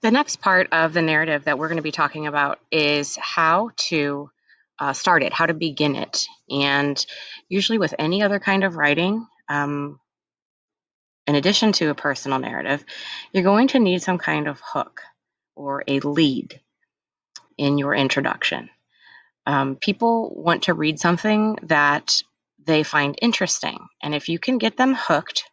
The next part of the narrative that we're going to be talking about is how to start it, how to begin it. And usually, with any other kind of writing, in addition to a personal narrative, you're going to need some kind of hook or a lead in your introduction. People want to read something that they find interesting. And if you can get them hooked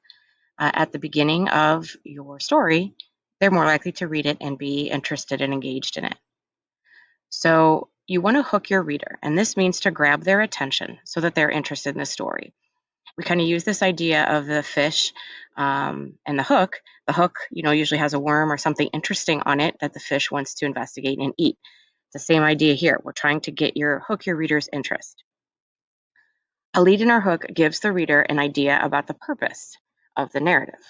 at the beginning of your story, they're more likely to read it and be interested and engaged in it. So you want to hook your reader, and this means to grab their attention so that they're interested in the story. We kind of use this idea of the fish and the hook. The hook, usually has a worm or something interesting on it that the fish wants to investigate and eat. It's the same idea here. We're trying to hook your reader's interest. A lead in our hook gives the reader an idea about the purpose of the narrative.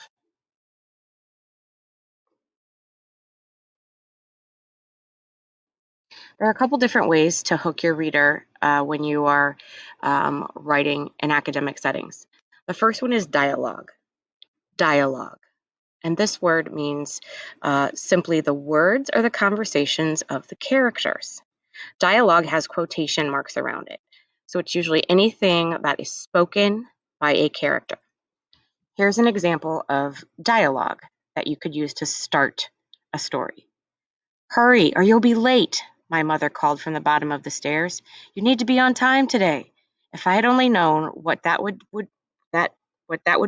There are a couple different ways to hook your reader when you are writing in academic settings. The first one is dialogue. Dialogue. And this word means simply the words or the conversations of the characters. Dialogue has quotation marks around it. So it's usually anything that is spoken by a character. Here's an example of dialogue that you could use to start a story. Hurry, or you'll be late, my mother called from the bottom of the stairs. You need to be on time today. If I had only known what that would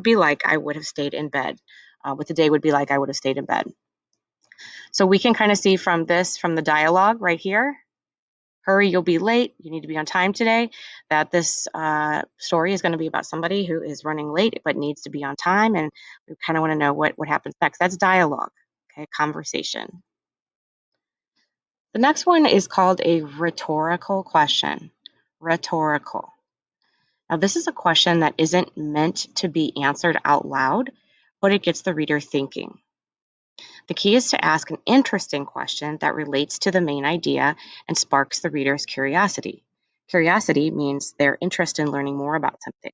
be like, I would have stayed in bed. What the day would be like, I would have stayed in bed. So we can kind of see from the dialogue right here, hurry, you'll be late, you need to be on time today, that this story is going to be about somebody who is running late but needs to be on time, and we kind of want to know what happens next. That's dialogue, okay, conversation. The next one is called a rhetorical question. Rhetorical. Now, this is a question that isn't meant to be answered out loud, but it gets the reader thinking. The key is to ask an interesting question that relates to the main idea and sparks the reader's curiosity. Curiosity means their interest in learning more about something.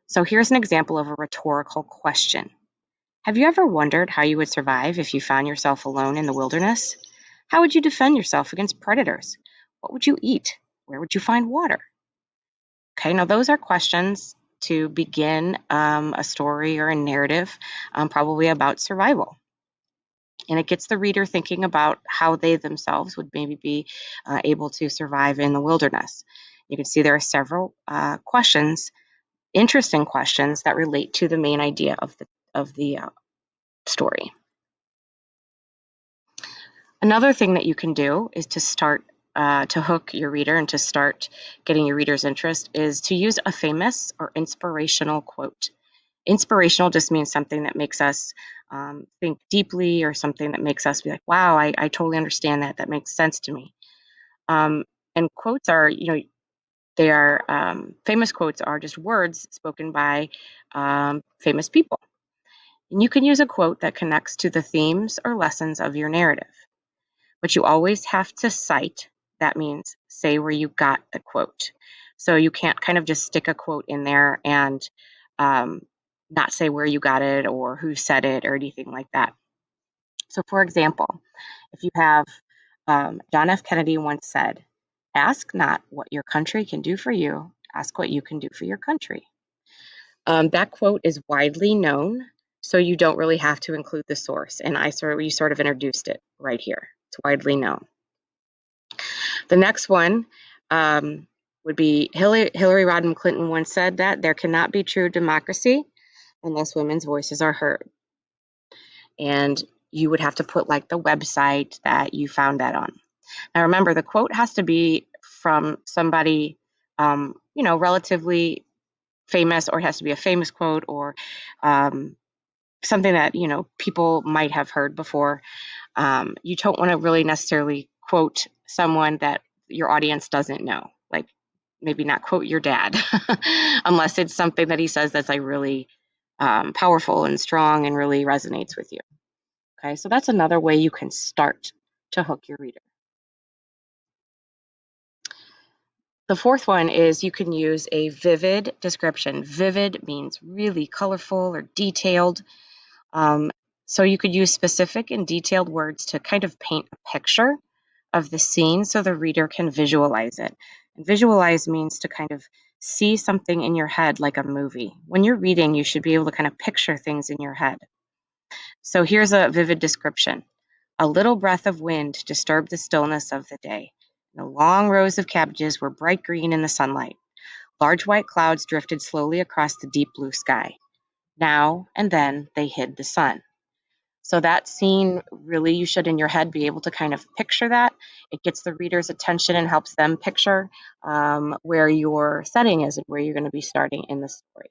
So here's an example of a rhetorical question. Have you ever wondered how you would survive if you found yourself alone in the wilderness? How would you defend yourself against predators? What would you eat? Where would you find water? Okay, now those are questions to begin a story or a narrative, probably about survival. And it gets the reader thinking about how they themselves would maybe be able to survive in the wilderness. You can see there are several questions, interesting questions that relate to the main idea of the story. Another thing that you can do is to start to hook your reader and to start getting your reader's interest is to use a famous or inspirational quote. Inspirational just means something that makes us think deeply, or something that makes us be like, wow, I totally understand that. That makes sense to me. Um, and quotes are, they are famous quotes are just words spoken by famous people. And you can use a quote that connects to the themes or lessons of your narrative. But you always have to cite. That means say where you got the quote. So you can't kind of just stick a quote in there and um, not say where you got it or who said it or anything like that. So, for example, if you have John F. Kennedy once said, ask not what your country can do for you, ask what you can do for your country. That quote is widely known, so you don't really have to include the source. And you sort of introduced it right here. It's widely known. The next one would be Hillary Rodham Clinton once said that there cannot be true democracy unless women's voices are heard. And you would have to put like the website that you found that on. Now remember, the quote has to be from somebody, relatively famous, or it has to be a famous quote, or something that, people might have heard before. You don't want to really necessarily quote someone that your audience doesn't know. Like, maybe not quote your dad unless it's something that he says that's like really powerful and strong and really resonates with you. Okay, so that's another way you can start to hook your reader. The fourth one is you can use a vivid description. Vivid means really colorful or detailed. So you could use specific and detailed words to kind of paint a picture of the scene so the reader can visualize it. And visualize means to kind of see something in your head like a movie. When you're reading, you should be able to kind of picture things in your head. So here's a vivid description. A little breath of wind disturbed the stillness of the day. The long rows of cabbages were bright green in the sunlight. Large white clouds drifted slowly across the deep blue sky. Now and then they hid the sun. So that scene, really, you should in your head be able to kind of picture that. It gets the reader's attention and helps them picture where your setting is and where you're going to be starting in the story.